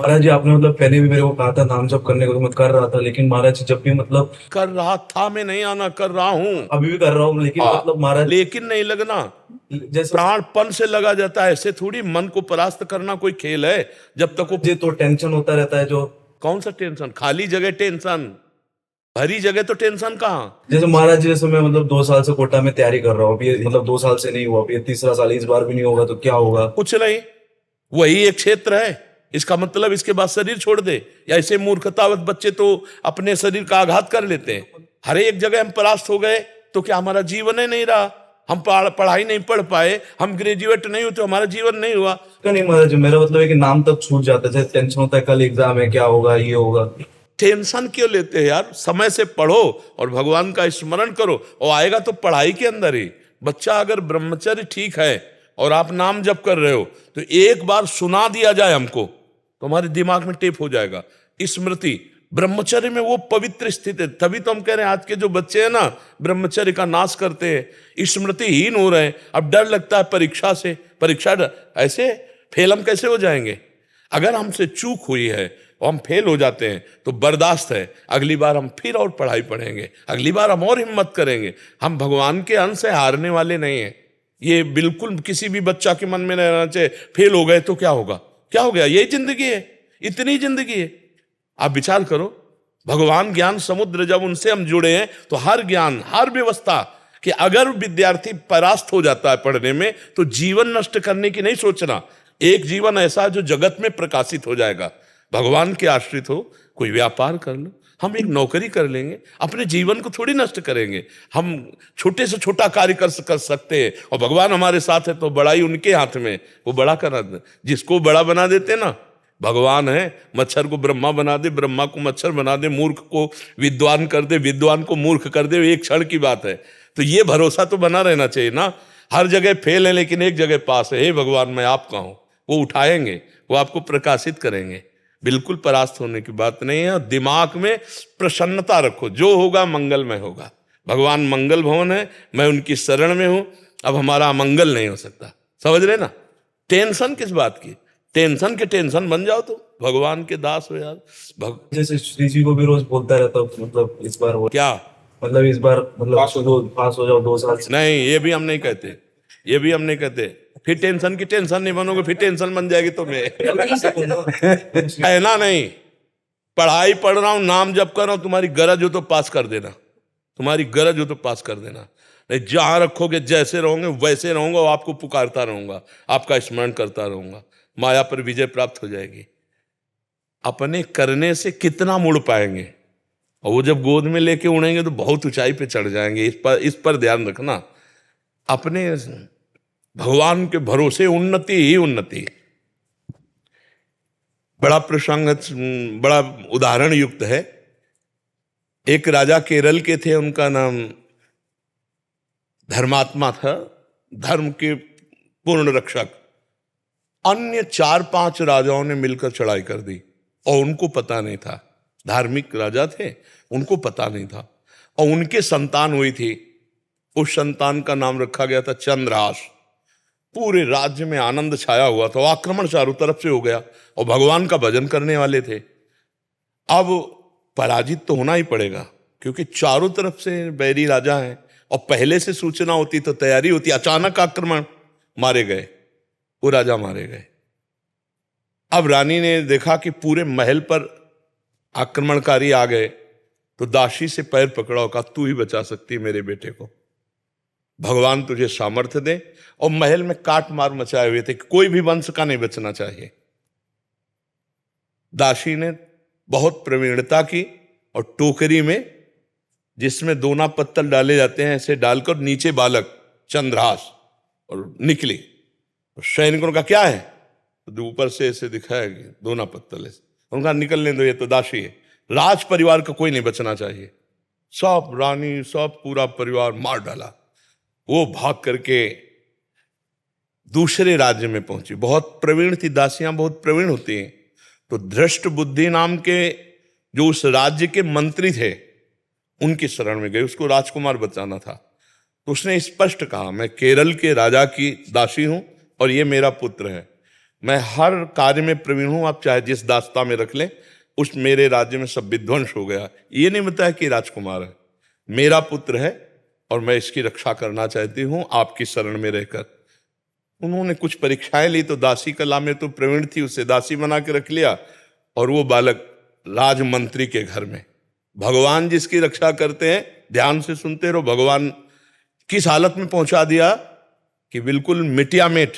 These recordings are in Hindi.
महाराज जी आपने मतलब पहले भी मेरे को कहा था नाम जप करने को, तो मैं कर रहा था, लेकिन महाराज जी जब भी मतलब कर रहा था, मैं नहीं आना, कर रहा हूं। अभी भी कर रहा हूँ, लेकिन मतलब महाराज लेकिन नहीं लगना, जैसे प्राणपन से लगा जाता है। ऐसे थोड़ी मन को परास्त करना कोई खेल है। जब तक वो, जी तो टेंशन होता रहता है जो। कौन सा टेंशन? खाली जगह टेंशन, भरी जगह तो टेंशन कहाँ। जैसे महाराज जी, जैसे मैं मतलब 2 साल से कोटा में तैयारी कर रहा हूँ, अभी मतलब 2 साल से नहीं हुआ, अभी ये तीसरा साल है, इस बार भी नहीं होगा तो क्या होगा? कुछ नहीं, वही एक क्षेत्र है। इसका मतलब इसके बाद शरीर छोड़ दे? या ऐसे मूर्खतावत बच्चे तो अपने शरीर का आघात कर लेते हैं। हर एक जगह हम परास्त हो गए तो क्या हमारा जीवन ही नहीं रहा? हम पढ़ाई नहीं पढ़ पाए, हम ग्रेजुएट नहीं हुए तो हमारा जीवन नहीं हुआ। क्या नहीं महाराज जी, मेरा मतलब है कि नाम तक छूट जाता है, जैसे टेंशन होता है कल एग्जाम है, क्या होगा, ये होगा। टेंशन क्यों लेते हैं यार? समय से पढ़ो और भगवान का स्मरण करो, और आएगा तो पढ़ाई के अंदर ही। बच्चा अगर ब्रह्मचर्य ठीक है और आप नाम जप कर रहे हो, तो एक बार सुना दिया जाए हमको तो हमारे दिमाग में टेप हो जाएगा स्मृति। ब्रह्मचर्य में वो पवित्र स्थिति है। तभी तो हम कह रहे हैं आज के जो बच्चे हैं ना, ब्रह्मचर्य का नाश करते हैं, स्मृतिहीन हो रहे हैं। अब डर लगता है परीक्षा से, ऐसे फेल हम कैसे हो जाएंगे? अगर हमसे चूक हुई है और हम फेल हो जाते हैं तो बर्दाश्त है, अगली बार हम फिर और पढ़ाई पढ़ेंगे, अगली बार हम और हिम्मत करेंगे। हम भगवान के अंश से हारने वाले नहीं हैं। ये बिल्कुल किसी भी बच्चा के मन में नहीं रहना चाहिए फेल हो गए तो क्या होगा, क्या हो गया, यही जिंदगी है, इतनी जिंदगी है। आप विचार करो, भगवान ज्ञान समुद्र, जब उनसे हम जुड़े हैं तो हर ज्ञान, हर व्यवस्था, कि अगर विद्यार्थी परास्त हो जाता है पढ़ने में तो जीवन नष्ट करने की नहीं सोचना। एक जीवन ऐसा जो जगत में प्रकाशित हो जाएगा। भगवान के आश्रित हो, कोई व्यापार कर लो, हम एक नौकरी कर लेंगे, अपने जीवन को थोड़ी नष्ट करेंगे। हम छोटे से छोटा कार्य कर सकते हैं, और भगवान हमारे साथ है तो बड़ाई उनके हाथ में, वो बड़ा करा दे। जिसको बड़ा बना देते ना, भगवान है। मच्छर को ब्रह्मा बना दे, ब्रह्मा को मच्छर बना दे, मूर्ख को विद्वान कर दे, विद्वान को मूर्ख कर दे, एक क्षण की बात है। तो ये भरोसा तो बना रहना चाहिए ना। हर जगह फेल है लेकिन एक जगह पास है। हे भगवान, मैं आपका हूं। वो उठाएंगे, वो आपको प्रकाशित करेंगे। बिल्कुल परास्त होने की बात नहीं है। दिमाग में प्रसन्नता रखो, जो होगा मंगलमय होगा। भगवान मंगल भवन है, मैं उनकी शरण में हूं। अब हमारा अमंगल नहीं हो सकता, समझ रहे ना? टेंशन किस बात की? टेंशन के टेंशन बन जाओ तो भगवान के दास हो यार। जैसे श्री जी को भी रोज बोलता रहता हूँ, मतलब इस बार हो, क्या मतलब इस बार मतलब पास हो जाओ 2 साल से। नहीं, ये भी हम नहीं कहते, ये भी हम नहीं कहते। फिर टेंशन की टेंशन नहीं बनोगे, फिर टेंशन बन जाएगी तुम्हें। है ना? नहीं, पढ़ाई पढ़ रहा हूं, नाम जप कर रहा हूं, तुम्हारी गरज हो तो पास कर देना, तुम्हारी गरज हो तो पास कर देना। नहीं, जहां रखोगे जैसे रहोगे वैसे रहूंगा, और आपको पुकारता रहूंगा, आपका स्मरण करता रहूंगा, माया पर विजय प्राप्त हो जाएगी। अपने करने से कितना मुड़ पाएंगे, और वो जब गोद में लेके उड़ेंगे तो बहुत ऊंचाई पे चढ़ जाएंगे। इस पर ध्यान रखना। अपने भगवान के भरोसे उन्नति ही उन्नति। बड़ा प्रसंग, बड़ा उदाहरण युक्त है। एक राजा केरल के थे, उनका नाम धर्मात्मा था, धर्म के पूर्ण रक्षक। अन्य 4-5 राजाओं ने मिलकर चढ़ाई कर दी और उनको पता नहीं था। धार्मिक राजा थे, उनको पता नहीं था। और उनके संतान हुई थी, उस संतान का नाम रखा गया था चंद्रहास। पूरे राज्य में आनंद छाया हुआ था, आक्रमण चारों तरफ से हो गया, और भगवान का भजन करने वाले थे। अब पराजित तो होना ही पड़ेगा, क्योंकि चारों तरफ से बैरी राजा हैं, और पहले से सूचना होती तो तैयारी होती। अचानक आक्रमण, मारे गए, वो राजा मारे गए। अब रानी ने देखा कि पूरे महल पर आक्रमणकारी आ गए, तो दासी से पैर पकड़ा और कहा, तू ही बचा सकती मेरे बेटे को, भगवान तुझे सामर्थ्य दे। और महल में काट मार मचाए हुए थे, कोई भी वंश का नहीं बचना चाहिए। दासी ने बहुत प्रवीणता की, और टोकरी में जिसमें दोना पत्तल डाले जाते हैं, ऐसे डालकर नीचे बालक चंद्रहास, और निकली। तो सैनिकों का क्या है, तो ऊपर से ऐसे दिखाया कि दोना पत्तल है। उनका निकलने दो, ये तो दासी है, राज परिवार का कोई नहीं बचना चाहिए। सब रानी, सब पूरा परिवार मार डाला। वो भाग करके दूसरे राज्य में पहुंची। बहुत प्रवीण थी, दासियां बहुत प्रवीण होती हैं। तो धृष्ट बुद्धि नाम के जो उस राज्य के मंत्री थे, उनकी शरण में गई, उसको राजकुमार बचाना था। तो उसने स्पष्ट कहा, मैं केरल के राजा की दासी हूं और ये मेरा पुत्र है, मैं हर कार्य में प्रवीण हूं, आप चाहे जिस दास्ता में रख लें, उस मेरे राज्य में सब विध्वंस हो गया। ये नहीं बताया कि राजकुमार है, मेरा पुत्र है और मैं इसकी रक्षा करना चाहती हूं आपकी शरण में रहकर। उन्होंने कुछ परीक्षाएं ली तो दासी कला में तो प्रवीण थी, उसे दासी बना के रख लिया और वो बालक राजमंत्री के घर में। भगवान जिसकी रक्षा करते हैं, ध्यान से सुनते रहो, भगवान किस हालत में पहुंचा दिया कि बिल्कुल मिटिया मिट।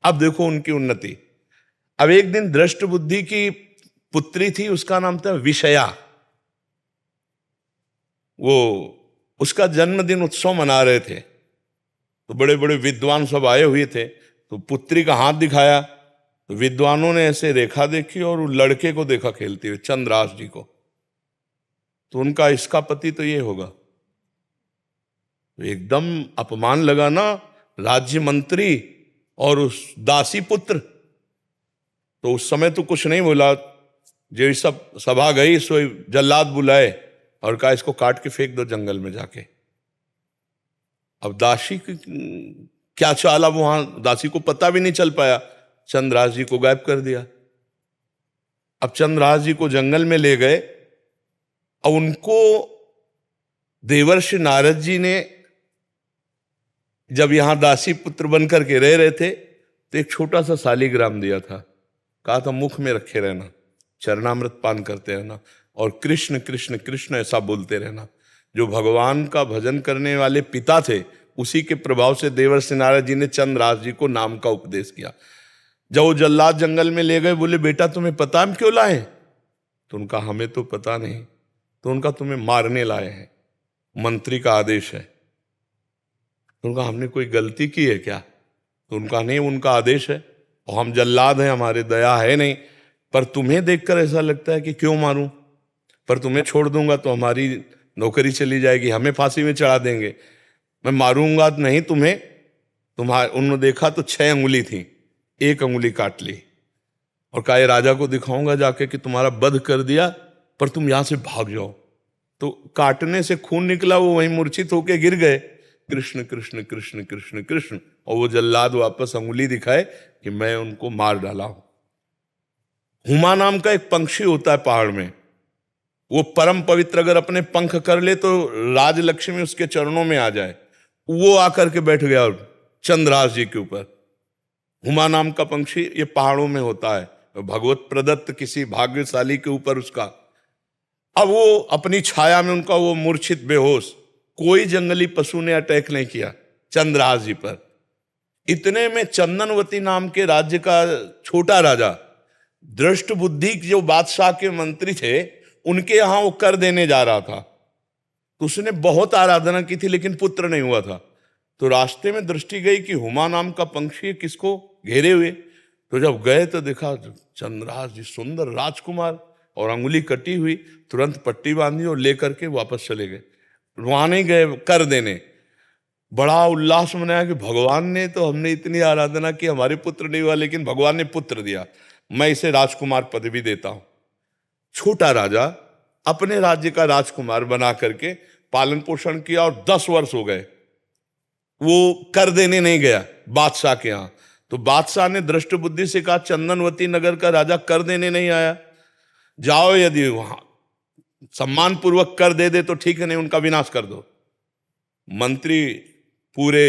अब देखो उनकी उन्नति। अब एक दिन दृष्ट बुद्धि की पुत्री थी, उसका नाम था विषया। वो उसका जन्मदिन उत्सव मना रहे थे, तो बड़े बड़े विद्वान सब आए हुए थे। तो पुत्री का हाथ दिखाया तो विद्वानों ने ऐसे रेखा देखी और लड़के को देखा खेलते हुए, चंद्रास जी को। तो उनका इसका पति तो ये होगा। तो एकदम अपमान लगा ना, राज्य मंत्री और उस दासी पुत्र। तो उस समय तो कुछ नहीं बोला, जो सब सभा गई सो जल्लाद बुलाए और कहा इसको काट के फेंक दो जंगल में जाके। अब दासी की क्या चाल, अब वहां दासी को पता भी नहीं चल पाया, चंद्रास जी को गायब कर दिया। अब चंद्रास जी को जंगल में ले गए और उनको देवर्षि नारद जी ने जब यहां दासी पुत्र बन करके रह रहे थे तो एक छोटा सा शालिग्राम दिया था। कहा था मुख में रखे रहना, चरणामृत पान करते रहना और कृष्ण कृष्ण कृष्ण ऐसा बोलते रहना। जो भगवान का भजन करने वाले पिता थे, उसी के प्रभाव से देवर्षि नारद जी ने चंद्रास जी को नाम का उपदेश किया। जब वो जल्लाद जंगल में ले गए, बोले बेटा तुम्हें पता हम क्यों लाए? तो उनका हमें तो पता नहीं। तो उनका तुम्हें मारने लाए हैं, मंत्री का आदेश है। तो उनका हमने कोई गलती की है क्या? तो उनका नहीं, उनका आदेश है और हम जल्लाद हैं, हमारे दया है नहीं। पर तुम्हें देखकर ऐसा लगता है कि क्यों मारूं, पर तुम्हें छोड़ दूंगा तो हमारी नौकरी चली जाएगी, हमें फांसी में चढ़ा देंगे। मैं मारूंगा नहीं तुम्हें। तुम्हारे उन्होंने देखा तो 6 अंगुली थी, 1 अंगुली काट ली और कहा ये राजा को दिखाऊंगा जाके कि तुम्हारा वध कर दिया, पर तुम यहां से भाग जाओ। तो काटने से खून निकला, वो वहीं मूर्छित होके गिर गए। कृष्ण कृष्ण कृष्ण कृष्ण कृष्ण, और वो जल्लाद वापस अंगुली दिखाए कि मैं उनको मार डाला हूं। हुमा नाम का एक पंक्षी होता है पहाड़ में, वो परम पवित्र, अगर अपने पंख कर ले तो राजलक्ष्मी उसके चरणों में आ जाए। वो आकर के बैठ गया चंद्रास जी के ऊपर। हुमा नाम का पंक्षी ये पहाड़ों में होता है, भगवत प्रदत्त किसी भाग्यशाली के ऊपर उसका। अब वो अपनी छाया में उनका वो मूर्छित बेहोश, कोई जंगली पशु ने अटैक नहीं किया चंद्रास जी पर। इतने में चंदनवती नाम के राज्य का छोटा राजा, दृष्ट बुद्धि जो बादशाह के मंत्री थे, उनके यहां वो कर देने जा रहा था। तो उसने बहुत आराधना की थी लेकिन पुत्र नहीं हुआ था। तो रास्ते में दृष्टि गई कि हुमा नाम का पंक्षी किसको घेरे हुए। तो जब गए तो देखा चंद्रास जी सुंदर राजकुमार और अंगुली कटी हुई, तुरंत पट्टी बांधी और लेकर के वापस चले गए। वहां नहीं गए कर देने, बड़ा उल्लास मनाया कि भगवान ने तो, हमने इतनी आराधना की, हमारे पुत्र नहीं हुआ लेकिन भगवान ने पुत्र दिया, मैं इसे राजकुमार पदवी देता हूं। छोटा राजा अपने राज्य का राजकुमार बना करके पालन पोषण किया और 10 वर्ष हो गए। वो कर देने नहीं गया बादशाह के यहां। तो बादशाह ने दृष्ट बुद्धि से कहा चंदनवती नगर का राजा कर देने नहीं आया, जाओ यदि वहां सम्मान पूर्वक कर दे तो ठीक है, नहीं उनका विनाश कर दो। मंत्री पूरे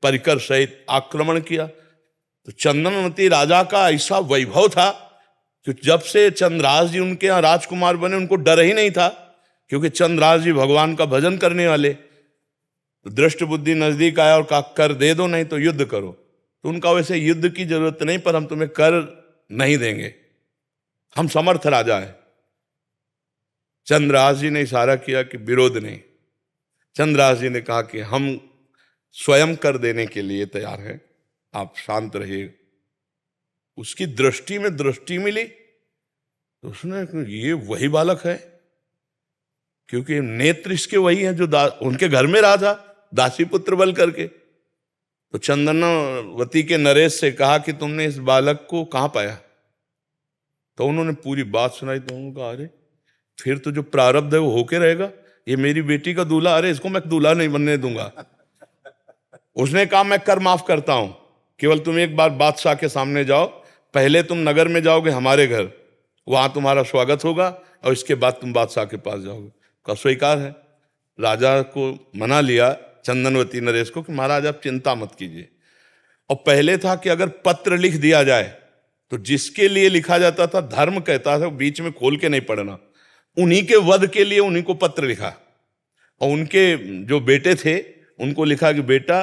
परिकर सहित आक्रमण किया। तो चंदनवती राजा का ऐसा वैभव था कि जब से चंद्रास जी उनके यहां राजकुमार बने, उनको डर ही नहीं था, क्योंकि चंद्रास जी भगवान का भजन करने वाले। तो दृष्ट बुद्धि नजदीक आया और कहा कर दे दो, नहीं तो युद्ध करो। तो उनका वैसे युद्ध की जरूरत नहीं, पर हम तुम्हें कर नहीं देंगे, हम समर्थ राजा है। चंद्रास जी ने इशारा किया कि विरोध नहीं। चंद्रास जी ने कहा कि हम स्वयं कर देने के लिए तैयार हैं, आप शांत रहिए। उसकी दृष्टि में दृष्टि मिली तो उसने, ये वही बालक है, क्योंकि नेत्र इसके वही हैं जो उनके घर में रहा था दासी पुत्र बल करके। तो चंदनवती के नरेश से कहा कि तुमने इस बालक को कहां पाया? तो उन्होंने पूरी बात सुनाई। तो उन्होंने कहा अरे फिर तो जो प्रारब्ध है वो होके रहेगा, ये मेरी बेटी का दूल्हा, अरे इसको मैं दूल्हा नहीं बनने दूंगा। उसने कहा मैं कर माफ करता हूं, केवल तुम एक बार बादशाह के सामने जाओ, पहले तुम नगर में जाओगे हमारे घर, वहां तुम्हारा स्वागत होगा और इसके बाद तुम बादशाह के पास जाओगे। का स्वीकार है। राजा को मना लिया चंदनवती नरेश को कि महाराज आप चिंता मत कीजिए। और पहले था कि अगर पत्र लिख दिया जाए तो जिसके लिए लिखा जाता था, धर्म कहता था बीच में खोल के नहीं पढ़ना, उन्हीं के वध के लिए उन्हीं को पत्र लिखा। और उनके जो बेटे थे उनको लिखा कि बेटा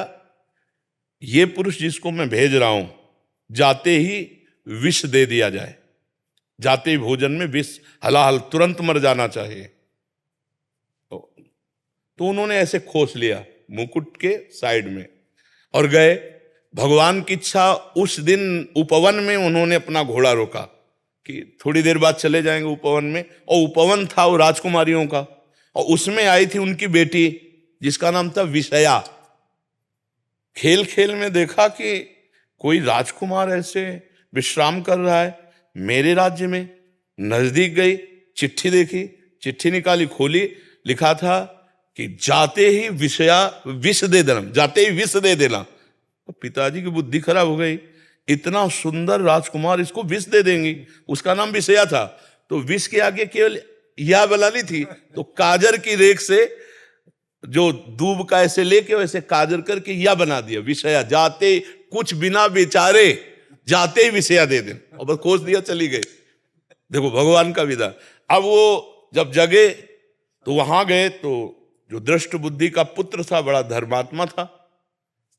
ये पुरुष जिसको मैं भेज रहा हूं, जाते ही विष दे दिया जाए, जाते ही भोजन में विष, हलाहल तुरंत मर जाना चाहिए। तो उन्होंने ऐसे खोस लिया मुकुट के साइड में और गए। भगवान की इच्छा, उस दिन उपवन में उन्होंने अपना घोड़ा रोका कि थोड़ी देर बाद चले जाएंगे उपवन में। और उपवन था वो राजकुमारियों का, और उसमें आई थी उनकी बेटी जिसका नाम था विषया। खेल खेल में देखा कि कोई राजकुमार ऐसे विश्राम कर रहा है मेरे राज्य में। नजदीक गई, चिट्ठी देखी, चिट्ठी निकाली, खोली, लिखा था कि जाते ही विषया विष दे देना, जाते ही विष दे देना। तो पिताजी की बुद्धि खराब हो गई, इतना सुंदर राजकुमार इसको विष दे देंगी। उसका नाम विषया था, तो विष के आगे केवल या बनानी थी, तो काजर की रेख से जो दूब का ऐसे लेके वैसे काजर करके या बना दिया विषया। जाते कुछ बिना बेचारे जाते ही विषया दे दें, और बस खोज दिया, चली गई। देखो भगवान का विधान। अब वो जब जगे तो वहां गए, तो जो दृष्ट बुद्धि का पुत्र था, बड़ा धर्मात्मा था,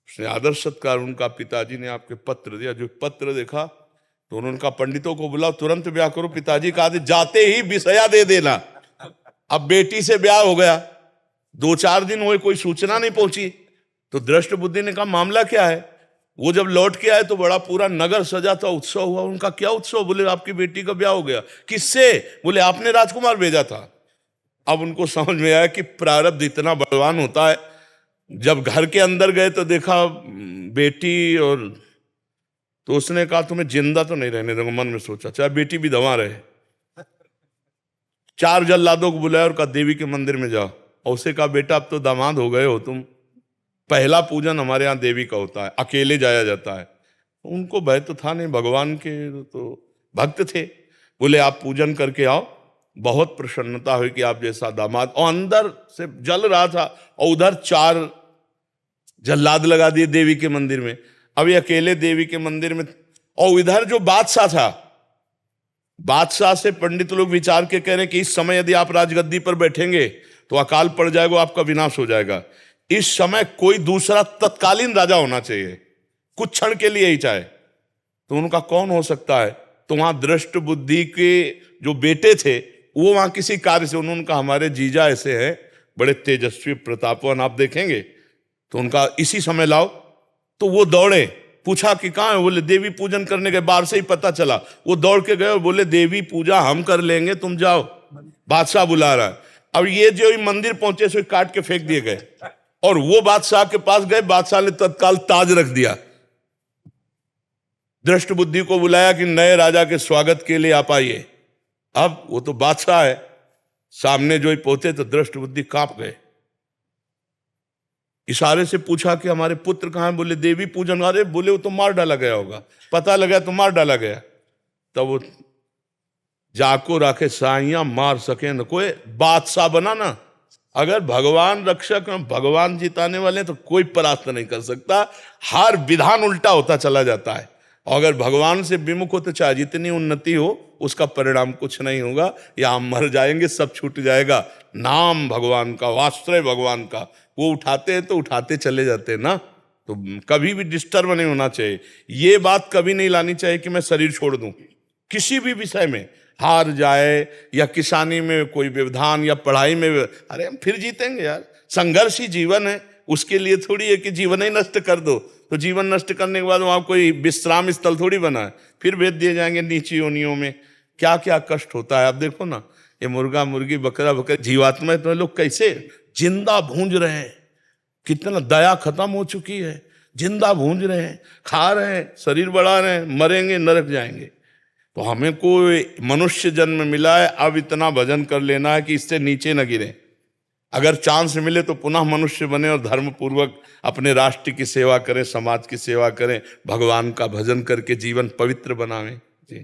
उसने आदर सत्कार, उनका पिताजी ने आपके पत्र दिया। जो पत्र देखा तो उन्होंने कहा पंडितों को बुलाओ, तुरंत ब्याह करो। पिताजी का आदेश, जाते ही विषया दे देना। अब बेटी से ब्याह हो गया, 2-4 दिन हुए, कोई सूचना नहीं पहुंची। तो दृष्ट बुद्धि ने कहा मामला क्या है। वो जब लौट के आए तो बड़ा पूरा नगर सजा था, उत्सव हुआ। उनका क्या उत्सव? बोले आपकी बेटी का ब्याह हो गया। किससे? बोले आपने राजकुमार भेजा था। अब उनको समझ में आया कि प्रारब्ध इतना बलवान होता है। जब घर के अंदर गए तो देखा बेटी, और तो उसने कहा तुम्हें जिंदा तो नहीं रहने दूंगा। मन में सोचा चाहे बेटी भी दवा रहे। 4 जल्लादों को बुलाया और कहा देवी के मंदिर में जाओ। और उसे कहा बेटा अब तो दामाद हो गए हो तुम, पहला पूजन हमारे यहाँ देवी का होता है, अकेले जाया जाता है। उनको भय तो था नहीं, भगवान के तो भक्त थे। बोले आप पूजन करके आओ, बहुत प्रसन्नता हुई कि आप जैसा दामाद। और अंदर से जल रहा था, और उधर 4 जल्लाद लगा दिए देवी के मंदिर में। अभी अकेले देवी के मंदिर में, और इधर जो बादशाह था, बादशाह से पंडित लोग विचार के कह रहे हैं कि इस समय यदि आप राजगद्दी पर बैठेंगे तो अकाल पड़ जाएगा, आपका विनाश हो जाएगा। इस समय कोई दूसरा तत्कालीन राजा होना चाहिए, कुछ क्षण के लिए ही चाहे। तो उनका कौन हो सकता है? तो वहां दृष्ट बुद्धि के जो बेटे थे वो वहां किसी कार्य से, उन्होंने कहा हमारे जीजा ऐसे हैं, बड़े तेजस्वी प्रतापवान, आप देखेंगे तो उनका इसी समय लाओ। तो वो दौड़े, पूछा कि कहाँ है? बोले देवी पूजन करने गए, बाहर से ही पता चला। वो दौड़ के गए और बोले देवी पूजा हम कर लेंगे, तुम जाओ, बादशाह बुला रहा है। अब ये जो मंदिर पहुंचे सो काट के फेंक दिए गए, और वो बादशाह के पास गए। बादशाह ने तत्काल ताज रख दिया। दृष्ट बुद्धि को बुलाया कि नए राजा के स्वागत के लिए आप आइए। अब वो तो बादशाह है, सामने जो ही पहुंचे तो दृष्ट बुद्धि कांप गए। इशारे से पूछा कि हमारे पुत्र कहाँ हैं? बोले देवी पूजन। अरे बोले वो तो मार डाला गया होगा, पता लगा तो मार डाला गया। तब वो जाको राखे साइया मार सके न कोई, बादशाह बना ना। अगर भगवान रक्षक, भगवान जिताने वाले तो कोई परास्त नहीं कर सकता। हर विधान उल्टा होता चला जाता है। और अगर भगवान से विमुख हो तो चाहे जितनी उन्नति हो उसका परिणाम कुछ नहीं होगा, या हम मर जाएंगे, सब छूट जाएगा। नाम भगवान का, वास्त्र भगवान का, वो उठाते हैं तो उठाते चले जाते हैं ना। तो कभी भी डिस्टर्ब नहीं होना चाहिए। ये बात कभी नहीं लानी चाहिए कि मैं शरीर छोड़ दूं किसी भी विषय में, हार जाए या किसानी में कोई व्यवधान या पढ़ाई में। अरे हम फिर जीतेंगे यार, संघर्ष ही जीवन है। उसके लिए थोड़ी है कि जीवन ही नष्ट कर दो। तो जीवन नष्ट करने के बाद वहां कोई विश्राम स्थल थोड़ी बना है, फिर भेज दिए जाएंगे नीची योनियों में। क्या क्या कष्ट होता है। आप देखो ना, ये मुर्गा मुर्गी बकरा बकरा जीवात्मा तो लोग कैसे जिंदा भूंज रहे हैं। कितना दया खत्म हो चुकी है, जिंदा भूंज रहे हैं, खा रहे हैं, शरीर बढ़ा रहे हैं, मरेंगे, नरक जाएंगे। तो हमें कोई मनुष्य जन्म मिला है, अब इतना भजन कर लेना है कि इससे नीचे न गिरे। अगर चांस मिले तो पुनः मनुष्य बने और धर्म पूर्वक अपने राष्ट्र की सेवा करें, समाज की सेवा करें, भगवान का भजन करके जीवन पवित्र बनावें।